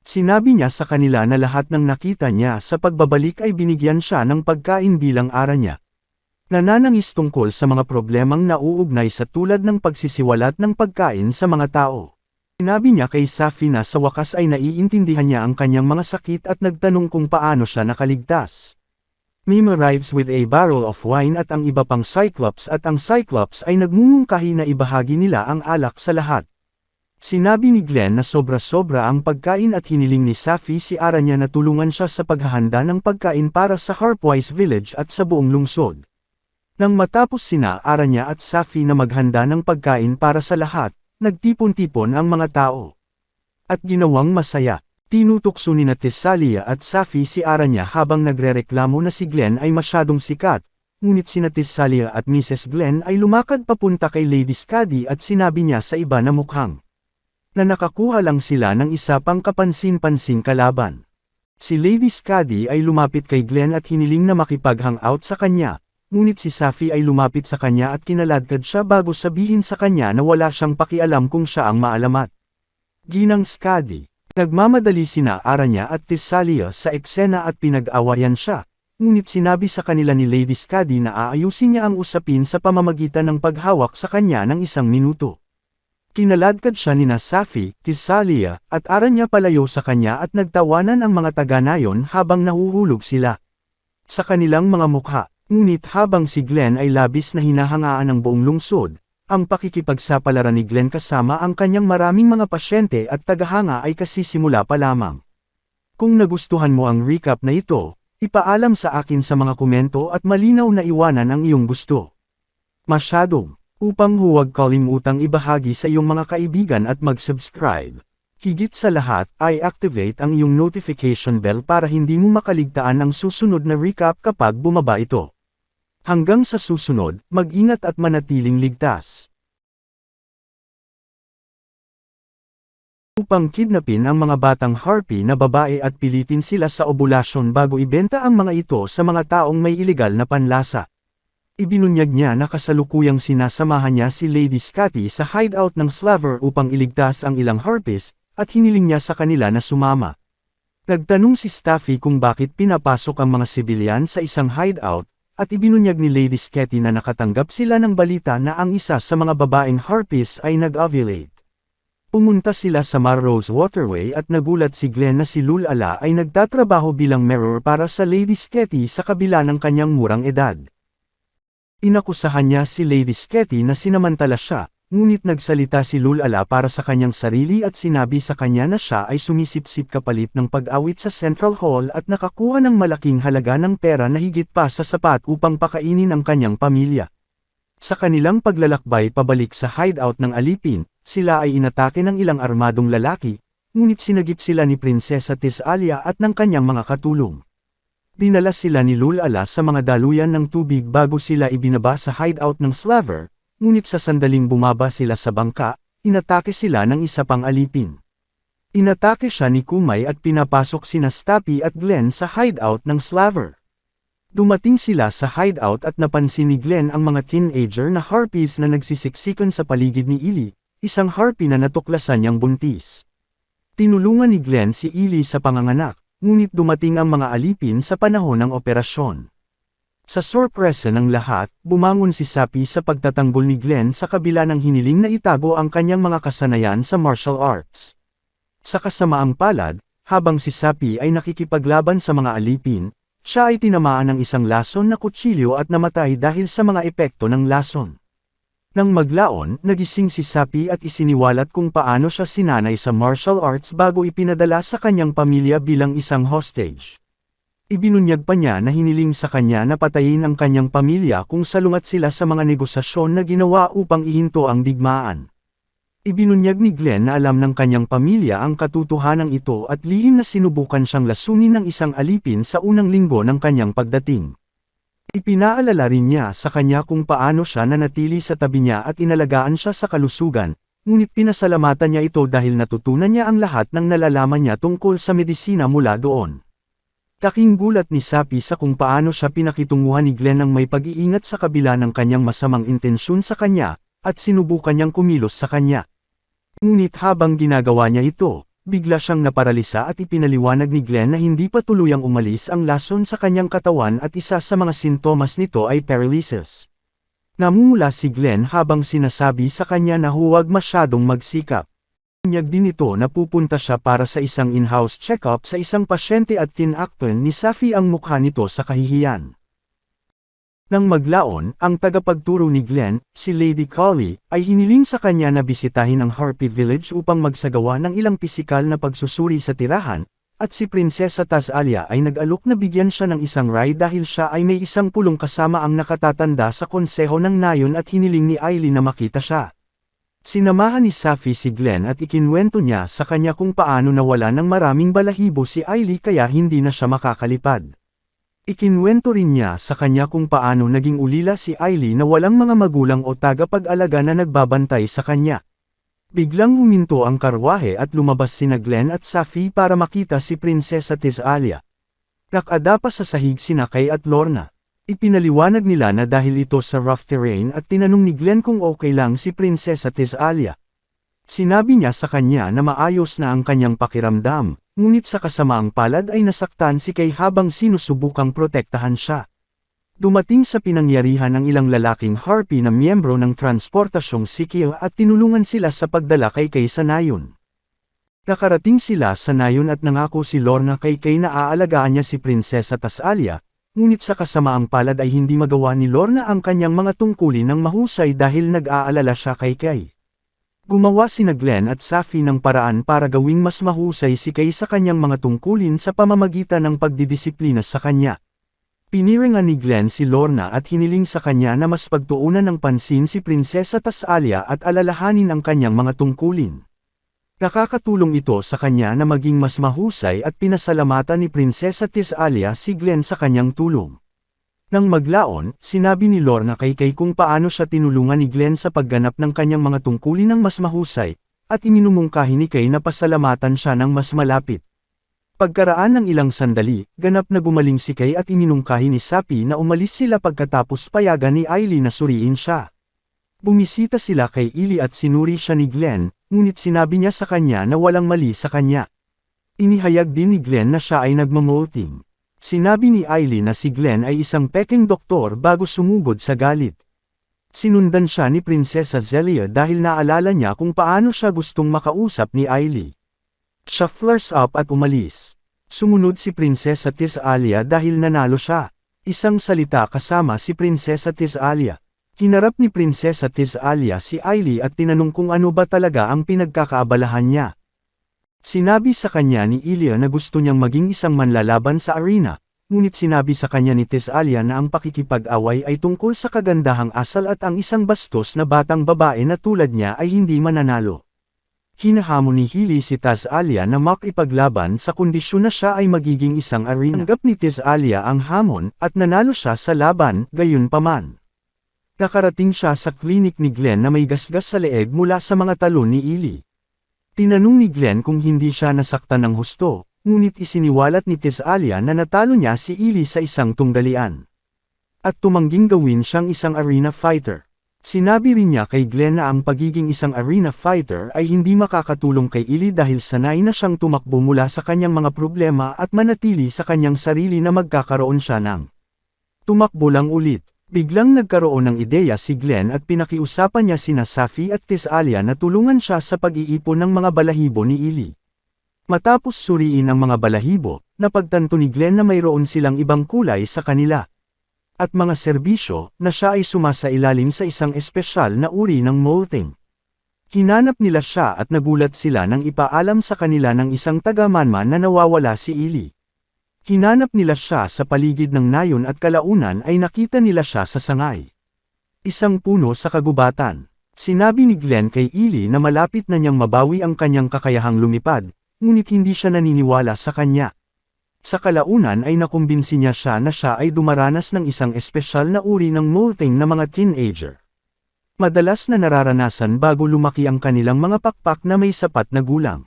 Sinabi niya sa kanila na lahat ng nakita niya sa pagbabalik ay binigyan siya ng pagkain bilang ara niya. Nananangis tungkol sa mga problemang nauugnay sa tulad ng pagsisiwalat ng pagkain sa mga tao. Sinabi niya kay Safi na sa wakas ay naiintindihan niya ang kanyang mga sakit at nagtanong kung paano siya nakaligtas. Mim arrives with a barrel of wine at ang iba pang Cyclops at ang Cyclops ay nagmumungkahi na ibahagi nila ang alak sa lahat. Sinabi ni Glenn na sobra-sobra ang pagkain at hiniling ni Safi si ara niya na tulungan siya sa paghahanda ng pagkain para sa Harpwise Village at sa buong lungsod. Nang matapos sina ara niya at Safi na maghanda ng pagkain para sa lahat, nagtipon-tipon ang mga tao. At ginawang masaya. Tinutukso ni Tisalia at Safi si ara niya habang nagrereklamo na si Glenn ay masyadong sikat, ngunit sina Tisalia at Mrs. Glenn ay lumakad papunta kay Lady Skadi at sinabi niya sa iba na mukhang na nakakuha lang sila ng isa pang kapansin-pansing kalaban. Si Lady Skadi ay lumapit kay Glenn at hiniling na makipag-hangout sa kanya, ngunit si Safi ay lumapit sa kanya at kinaladkad siya bago sabihin sa kanya na wala siyang pakialam kung siya ang maalamat. Ginang Skadi. Nagmamadali sina ara niya at Tisalia sa eksena at pinag-awayan siya, ngunit sinabi sa kanila ni Lady Skadi na aayusin niya ang usapin sa pamamagitan ng paghawak sa kanya ng 1 minuto. Kinaladkad siya ni Safi, Tisalia, at ara niya palayo sa kanya at nagtawanan ang mga taga-nayon habang nahuhulog sila sa kanilang mga mukha, ngunit habang si Glenn ay labis na hinahangaan ng buong lungsod, ang pakikipagsapalaran ni Glenn kasama ang kanyang maraming mga pasyente at tagahanga ay kasisimula pa lamang. Kung nagustuhan mo ang recap na ito, ipaalam sa akin sa mga komento at malinaw na iwanan ang iyong gusto. Masyadong, upang huwag kalimutang ibahagi sa iyong mga kaibigan at mag-subscribe. Higit sa lahat, ay activate ang iyong notification bell para hindi mo makaligtaan ang susunod na recap kapag bumaba ito. Hanggang sa susunod, mag-ingat at manatiling ligtas. Upang kidnapin ang mga batang harpy na babae at pilitin sila sa obulasyon bago ibenta ang mga ito sa mga taong may ilegal na panlasa. Ibinunyag niya na kasalukuyang sinasamahan niya si Lady Skadi sa hideout ng Slaver upang iligtas ang ilang harpies, at hiniling niya sa kanila na sumama. Nagtanong si Staffy kung bakit pinapasok ang mga sibilyan sa isang hideout, at ibinunyag ni Lady Skadi na nakatanggap sila ng balita na ang isa sa mga babaeng harpies ay nag-ovulate. Pumunta sila sa Marrose Waterway at nagulat si Glenn na si Lulala ay nagtatrabaho bilang mirror para sa Lady Skadi sa kabila ng kanyang murang edad. Inakusahan niya si Lady Skadi na sinamantala siya, ngunit nagsalita si Lulala para sa kanyang sarili at sinabi sa kanya na siya ay sumisipsip kapalit ng pag-awit sa Central Hall at nakakuha ng malaking halaga ng pera na higit pa sa sapat upang pakainin ang kanyang pamilya. Sa kanilang paglalakbay pabalik sa hideout ng alipin, sila ay inatake ng ilang armadong lalaki, ngunit sinagip sila ni Prinsesa Tisalia at ng kanyang mga katulong. Dinala sila ni Lulala sa mga daluyan ng tubig bago sila ibinaba sa hideout ng Slaver. Ngunit sa sandaling bumaba sila sa bangka, inatake sila ng isa pang alipin. Inatake siya ni Kumay at pinapasok sina Stappy at Glenn sa hideout ng Slaver. Dumating sila sa hideout at napansin ni Glenn ang mga teenager na harpies na nagsisiksikan sa paligid ni Illy, isang harpy na natuklasan niyang buntis. Tinulungan ni Glenn si Illy sa panganganak, ngunit dumating ang mga alipin sa panahon ng operasyon. Sa sorpresa ng lahat, bumangon si Sappy sa pagtatanggol ni Glenn sa kabila ng hiniling na itago ang kanyang mga kasanayan sa martial arts. Sa kasamaang palad, habang si Sappy ay nakikipaglaban sa mga alipin, siya ay tinamaan ng isang lason na kutsilyo at namatay dahil sa mga epekto ng lason. Nang maglaon, nagising si Sapi at isiniwalat kung paano siya sinanay sa martial arts bago ipinadala sa kanyang pamilya bilang isang hostage. Ibinunyag pa niya na hiniling sa kanya na patayin ang kanyang pamilya kung salungat sila sa mga negosasyon na ginawa upang ihinto ang digmaan. Ibinunyag ni Glenn na alam ng kanyang pamilya ang katotohanan ito at lihim na sinubukan siyang lasunin ng isang alipin sa unang linggo ng kanyang pagdating. Ipinaalala rin niya sa kanya kung paano siya nanatili sa tabi niya at inalagaan siya sa kalusugan, ngunit pinasalamatan niya ito dahil natutunan niya ang lahat ng nalalaman niya tungkol sa medisina mula doon. Laking gulat ni Sapi sa kung paano siya pinakitunguhan ni Glenn ng may pag-iingat sa kabila ng kanyang masamang intensyon sa kanya, at sinubukan niyang kumilos sa kanya. Ngunit habang ginagawa niya ito, bigla siyang naparalisa at ipinaliwanag ni Glenn na hindi pa tuluyang umalis ang lason sa kanyang katawan at isa sa mga sintomas nito ay paralysis. Namumula si Glenn habang sinasabi sa kanya na huwag masyadong magsikap. Binunyag din ito na pupunta siya para sa isang in-house check-up sa isang pasyente at tinakpan ni Safi ang mukha nito sa kahihiyan. Nang maglaon, ang tagapagturo ni Glenn, si Lady Collie, ay hiniling sa kanya na bisitahin ang Harpy Village upang magsagawa ng ilang pisikal na pagsusuri sa tirahan, at si Prinsesa Tazalia ay nag-alok na bigyan siya ng isang ride dahil siya ay may isang pulong kasama ang nakatatanda sa konseho ng nayon at hiniling ni Aileen na makita siya. Sinamahan ni Safi si Glenn at ikinwento niya sa kanya kung paano nawala ng maraming balahibo si Aileen kaya hindi na siya makakalipad. Ikinwento rin niya sa kanya kung paano naging ulila si Aileen na walang mga magulang o tagapag-alaga na nagbabantay sa kanya. Biglang huminto ang karwahe at lumabas sina Glenn at Safi para makita si Prinsesa Tazalia. Nakada pa sa sahig sina Kay at Lorna. Ipinaliwanag nila na dahil ito sa rough terrain at tinanong ni Glenn kung okay lang si Prinsesa Tazalia. Sinabi niya sa kanya na maayos na ang kanyang pakiramdam. Ngunit sa kasamaang palad ay nasaktan si Kay habang sinusubukang protektahan siya. Dumating sa pinangyarihan ang ilang lalaking harpy na miyembro ng transportasyong Sikil at tinulungan sila sa pagdala kay Kay sa nayon. Nakarating sila sa nayon at nangako si Lorna kay Kay na aalagaan niya si Prinsesa Tazalia, ngunit sa kasamaang palad ay hindi magawa ni Lorna ang kanyang mga tungkulin ng mahusay dahil nag-aalala siya kay Kay. Gumawa sina Glenn at Safi ng paraan para gawing mas mahusay si Kay sa kanyang mga tungkulin sa pamamagitan ng pagdidisiplina sa kanya. Piniringan ni Glenn si Lorna at hiniling sa kanya na mas pagtuunan ng pansin si Prinsesa Tazalia at alalahanin ang kanyang mga tungkulin. Nakakatulong ito sa kanya na maging mas mahusay at pinasalamatan ni Prinsesa Tazalia si Glenn sa kanyang tulong. Nang maglaon, sinabi ni Lorna kay Kay kung paano siya tinulungan ni Glenn sa pagganap ng kanyang mga tungkulin ng mas mahusay, at iminumungkahi ni Kay na pasalamatan siya ng mas malapit. Pagkaraan ng ilang sandali, ganap na gumaling si Kay at iminungkahi ni Sapi na umalis sila pagkatapos payagan ni Aileen na suriin siya. Bumisita sila kay Ili at sinuri siya ni Glenn, ngunit sinabi niya sa kanya na walang mali sa kanya. Inihayag din ni Glenn na siya ay nagmamolting. Sinabi ni Aileen na si Glenn ay isang peking doktor bago sumugod sa galit. Sinundan siya ni Prinsesa Zelia dahil naalala niya kung paano siya gustong makausap ni Aileen. Siya flares up at umalis. Sumunod si Prinsesa Tazalia dahil nanalo siya. Isang salita kasama si Prinsesa Tazalia. Hinarap ni Prinsesa Tazalia si Aileen at tinanong kung ano ba talaga ang pinagkakaabalahan niya. Sinabi sa kanya ni Ilya na gusto niyang maging isang manlalaban sa arena, ngunit sinabi sa kanya ni Tazalia na ang pakikipag-away ay tungkol sa kagandahang asal at ang isang bastos na batang babae na tulad niya ay hindi mananalo. Hinahamon ni Hili si Tazalia na makipaglaban sa kondisyon na siya ay magiging isang arena. Tanggap ni Tazalia ang hamon at nanalo siya sa laban, gayunpaman. Nakarating siya sa klinik ni Glenn na may gasgas sa leeg mula sa mga talon ni Ili. Tinanong ni Glenn kung hindi siya nasaktan ng husto, ngunit isiniwalat ni Tazalia na natalo niya si Ili sa isang tunggalian. At tumangging gawin siyang isang arena fighter. Sinabi rin niya kay Glenn na ang pagiging isang arena fighter ay hindi makakatulong kay Ili dahil sanay na siyang tumakbo mula sa kanyang mga problema at manatili sa kanyang sarili na magkakaroon siya ng tumakbo lang ulit. Biglang nagkaroon ng ideya si Glenn at pinakiusapan niya sina Safi at Tazalia na tulungan siya sa pag-iipon ng mga balahibo ni Ili. Matapos suriin ang mga balahibo, napagtanto ni Glenn na mayroon silang ibang kulay sa kanila. at mga serbisyo, na siya ay sumasailalim sa isang espesyal na uri ng molting. Hinanap nila siya at nagulat sila nang ipaalam sa kanila ng isang taga-Manman na nawawala si Ili. Hinanap nila siya sa paligid ng nayon at kalaunan ay nakita nila siya sa sangay. Isang puno sa kagubatan. Sinabi ni Glenn kay Ili na malapit na niyang mabawi ang kanyang kakayahang lumipad, ngunit hindi siya naniniwala sa kanya. Sa kalaunan ay nakumbinsi niya na siya ay dumaranas ng isang espesyal na uri ng molting na mga teenager. Madalas na nararanasan bago lumaki ang kanilang mga pakpak na may sapat na gulang.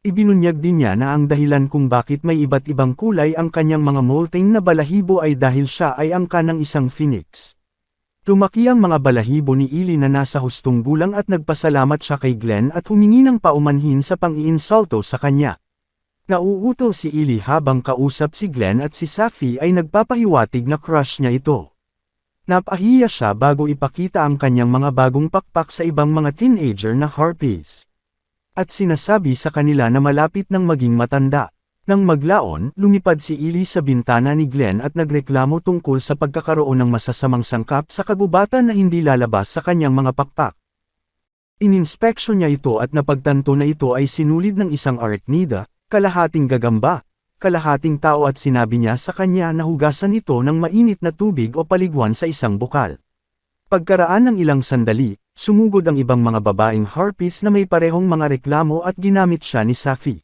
Ibinunyag din niya na ang dahilan kung bakit may iba't ibang kulay ang kanyang mga molting na balahibo ay dahil siya ay angka ng isang phoenix. Lumaki ang mga balahibo ni Ili na nasa hustong gulang at nagpasalamat siya kay Glenn at humingi ng paumanhin sa pang-iinsulto sa kanya. Nauutol si Ili habang kausap si Glenn at si Safi ay nagpapahiwatig na crush niya ito. Napahiya siya bago ipakita ang kanyang mga bagong pakpak sa ibang mga teenager na harpies. At sinasabi sa kanila na malapit nang maging matanda. Nang maglaon, lumipad si Ili sa bintana ni Glenn at nagreklamo tungkol sa pagkakaroon ng masasamang sangkap sa kagubatan na hindi lalabas sa kanyang mga pakpak. Ininspeksyon niya ito at napagtanto na ito ay sinulid ng isang arachnida, kalahating gagamba, kalahating tao at sinabi niya sa kanya na hugasan ito ng mainit na tubig o paliguan sa isang bukal. Pagkaraan ng ilang sandali, sumugod ang ibang mga babaeng harpies na may parehong mga reklamo at ginamit siya ni Safi.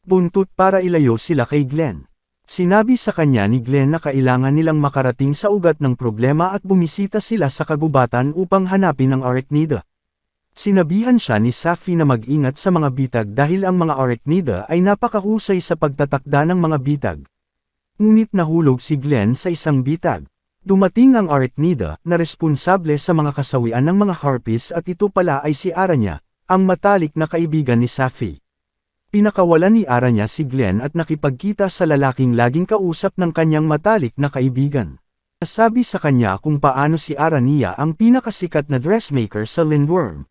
Buntot para ilayo sila kay Glenn. Sinabi sa kanya ni Glenn na kailangan nilang makarating sa ugat ng problema at bumisita sila sa kagubatan upang hanapin ang arachnida. Sinabihan siya ni Safi na mag-ingat sa mga bitag dahil ang mga arachnida ay napakahusay sa pagtatakda ng mga bitag. Ngunit nahulog si Glenn sa isang bitag. Dumating ang arachnida na responsable sa mga kasawian ng mga harpies at ito pala ay si Aranya, ang matalik na kaibigan ni Safi. Pinakawalan ni Aranya si Glenn at nakipagkita sa lalaking laging kausap ng kanyang matalik na kaibigan. Nasabi sa kanya kung paano si Aranya ang pinakasikat na dressmaker sa Lindworm.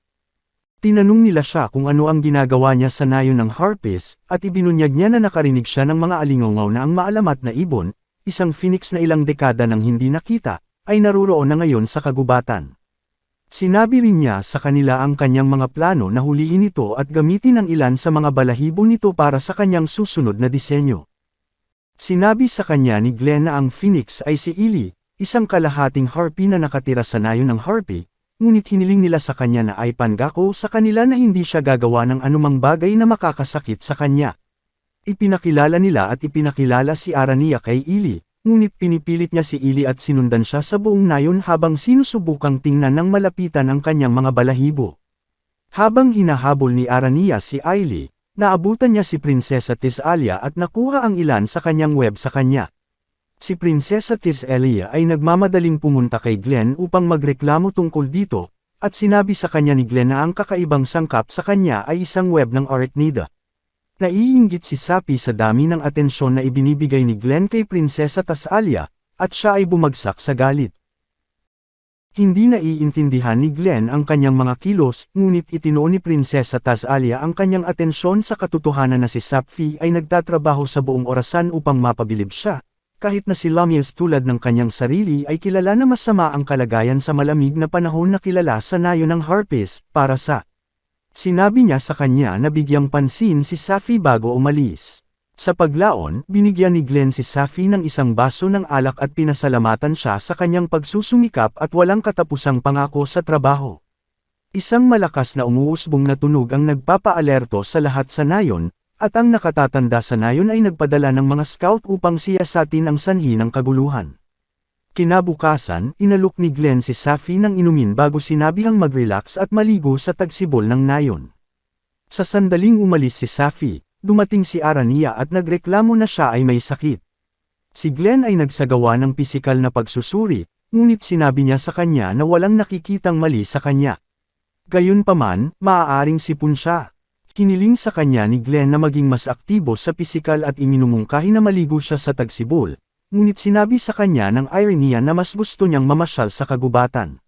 Tinanong nila siya kung ano ang ginagawa niya sa nayon ng harpies, at ibinunyag niya na nakarinig siya ng mga alingaw na ang maalamat na ibon, isang phoenix na ilang dekada nang hindi nakita, ay naruroon na ngayon sa kagubatan. Sinabi rin niya sa kanila ang kanyang mga plano na hulihin ito at gamitin ang ilan sa mga balahibo nito para sa kanyang susunod na disenyo. Sinabi sa kanya ni Glenn na ang phoenix ay si Ili, isang kalahating harpy na nakatira sa nayon ng harpy, ngunit hiniling nila sa kanya na ay pangako sa kanila na hindi siya gagawa ng anumang bagay na makakasakit sa kanya. Ipinakilala nila at ipinakilala si Aranya kay Ili, ngunit pinipilit niya si Ili at sinundan siya sa buong nayon habang sinusubukang tingnan ng malapitan ang kanyang mga balahibo. Habang hinahabol ni Aranya si Ili, naabutan niya si Prinsesa Tisalia at nakuha ang ilan sa kanyang web sa kanya. Si Prinsesa Tisalia ay nagmamadaling pumunta kay Glenn upang magreklamo tungkol dito, at sinabi sa kanya ni Glenn na ang kakaibang sangkap sa kanya ay isang web ng arachnida. Naiinggit si Safi sa dami ng atensyon na ibinibigay ni Glenn kay Prinsesa Tisalia, at siya ay bumagsak sa galit. Hindi naiintindihan ni Glenn ang kanyang mga kilos, ngunit itinuon ni Prinsesa Tisalia ang kanyang atensyon sa katotohanan na si Safi ay nagtatrabaho sa buong orasan upang mapabilib siya. Kahit na si Lamias tulad ng kanyang sarili ay kilala na masama ang kalagayan sa malamig na panahon na kilala sa nayon ng harpies, para sa. Sinabi niya sa kanya na bigyang pansin si Safi bago umalis. Sa paglaon, binigyan ni Glenn si Safi ng isang baso ng alak at pinasalamatan siya sa kanyang pagsusumikap at walang katapusang pangako sa trabaho. Isang malakas na umuusbong na tunog ang nagpapaalerto sa lahat sa nayon, at ang nakatatanda sa nayon ay nagpadala ng mga scout upang siyasatin ang sanhi ng kaguluhan. Kinabukasan, inalok ni Glenn si Safi ng inumin bago sinabihang mag-relax at maligo sa tagsibol ng nayon. Sa sandaling umalis si Safi, dumating si Aranya at nagreklamo na siya ay may sakit. Si Glenn ay nagsagawa ng pisikal na pagsusuri, ngunit sinabi niya sa kanya na walang nakikitang mali sa kanya. Gayunpaman, maaaring sipon siya. Hiniling sa kanya ni Glenn na maging mas aktibo sa pisikal at iminumungkahi na maligo siya sa tagsibol, ngunit sinabi sa kanya ng Irenia na mas gusto niyang mamasyal sa kagubatan.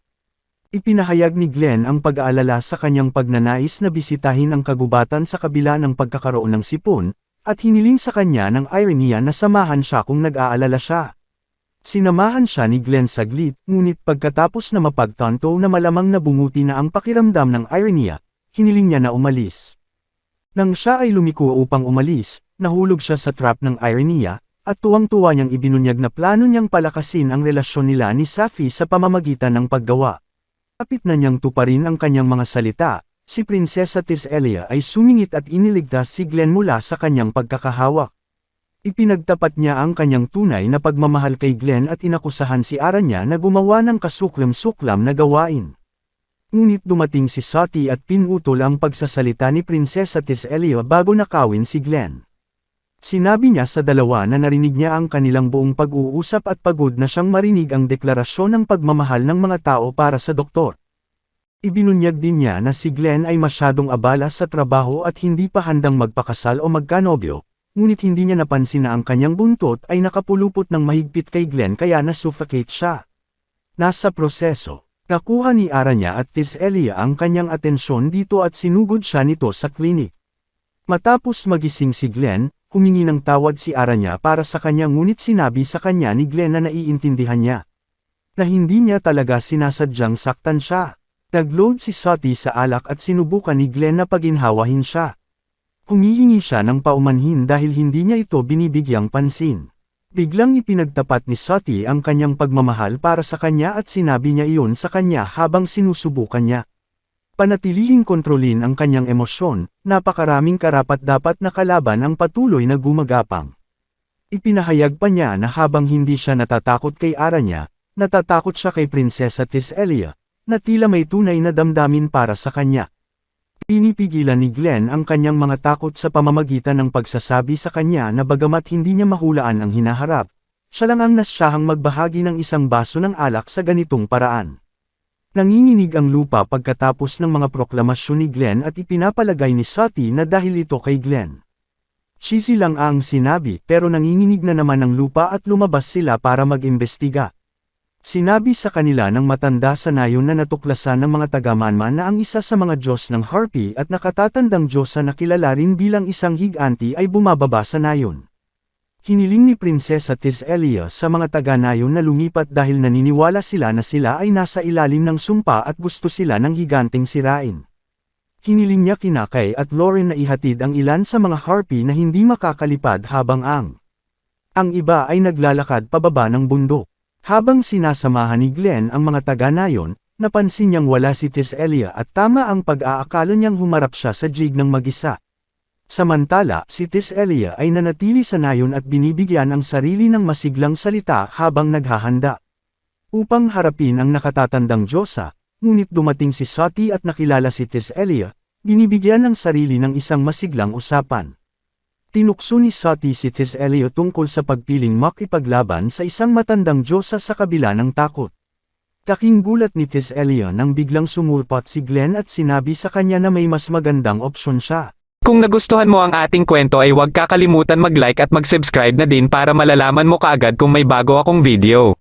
Ipinahayag ni Glenn ang pag-aalala sa kanyang pagnanais na bisitahin ang kagubatan sa kabila ng pagkakaroon ng sipon, at hiniling sa kanya ng Irenia na samahan siya kung nag-aalala siya. Sinamahan siya ni Glenn saglit, ngunit pagkatapos na mapagtanto na malamang na bumuti na ang pakiramdam ng Irenia, hiniling niya na umalis. Nang siya ay lumiko upang umalis, nahulog siya sa trap ng Irenia, at tuwang-tuwa niyang ibinunyag na plano niyang palakasin ang relasyon nila ni Safi sa pamamagitan ng paggawa. Kapit na niyang tuparin ang kanyang mga salita, si Prinsesa Tisselia ay sumingit at iniligtas si Glenn mula sa kanyang pagkakahawak. Ipinagtapat niya ang kanyang tunay na pagmamahal kay Glenn at inakusahan si Aranya na gumawa ng kasuklam-suklam na gawain. Ngunit dumating si Sati at pinutol ang pagsasalita ni Prinsesa Tisselia bago nakawin si Glenn. Sinabi niya sa dalawa na narinig niya ang kanilang buong pag-uusap at pagod na siyang marinig ang deklarasyon ng pagmamahal ng mga tao para sa doktor. Ibinunyag din niya na si Glenn ay masyadong abala sa trabaho at hindi pa handang magpakasal o magkanobyo, ngunit hindi niya napansin na ang kanyang buntot ay nakapulupot ng mahigpit kay Glenn kaya nasuffocate siya. Nasa proseso, nakuha ni Aranya at Tisselia ang kanyang atensyon dito at sinugod siya nito sa klinik. Matapos magising si Glenn, humingi ng tawad si Aranya para sa kanya ngunit sinabi sa kanya ni Glenn na naiintindihan niya. Na hindi niya talaga sinasadyang saktan siya. Nagload si Sati sa alak at sinubukan ni Glenn na paginhawahin siya. Humihingi siya ng paumanhin dahil hindi niya ito binibigyang pansin. Biglang ipinagtapat ni Sati ang kanyang pagmamahal para sa kanya at sinabi niya iyon sa kanya habang sinusubukan niya. Panatilihing kontrolin ang kanyang emosyon, napakaraming karapat-dapat na kalaban ang patuloy na gumagapang. Ipinahayag pa niya na habang hindi siya natatakot kay Aranya, natatakot siya kay Prinsesa Tisselia, na tila may tunay na damdamin para sa kanya. Pinipigilan ni Glenn ang kanyang mga takot sa pamamagitan ng pagsasabi sa kanya na bagamat hindi niya mahulaan ang hinaharap, siya lang ang nasyahang magbahagi ng isang baso ng alak sa ganitong paraan. Nanginginig ang lupa pagkatapos ng mga proklamasyon ni Glenn at ipinapalagay ni Sati na dahil ito kay Glenn. Cheesy lang ang sinabi pero nanginginig na naman ang lupa at lumabas sila para mag-imbestiga. Sinabi sa kanila ng matanda sa nayon na natuklasan ng mga taga-Manman na ang isa sa mga Diyos ng Harpy at nakatatandang Diyosa na kilala rin bilang isang higanti ay bumababa sa nayon. Hiniling ni Prinsesa Tisselia sa mga taga-nayon na lumipat dahil naniniwala sila na sila ay nasa ilalim ng sumpa at gusto sila ng higanting sirain. Hiniling niya kina Kay at Lauren na ihatid ang ilan sa mga Harpy na hindi makakalipad habang ang iba ay naglalakad pababa ng bundok. Habang sinasamahan ni Glenn ang mga taga-nayon, napansin niyang wala si Tisselia at tama ang pag-aakala niyang humarap siya sa jig ng mag-isa. Samantala, si Tisselia ay nanatili sa nayon at binibigyan ang sarili ng masiglang salita habang naghahanda. Upang harapin ang nakatatandang Diyosa, ngunit dumating si Sati at nakilala si Tisselia, binibigyan ng sarili ng isang masiglang usapan. Tinukso ni Sati si Tisselia tungkol sa pagpiling makipaglaban sa isang matandang Diyosa sa kabila ng takot. Kaking gulat ni Tisselia nang biglang sumulpot si Glenn at sinabi sa kanya na may mas magandang opsyon siya. Kung nagustuhan mo ang ating kwento ay huwag kakalimutan mag-like at mag-subscribe na din para malalaman mo kaagad kung may bago akong video.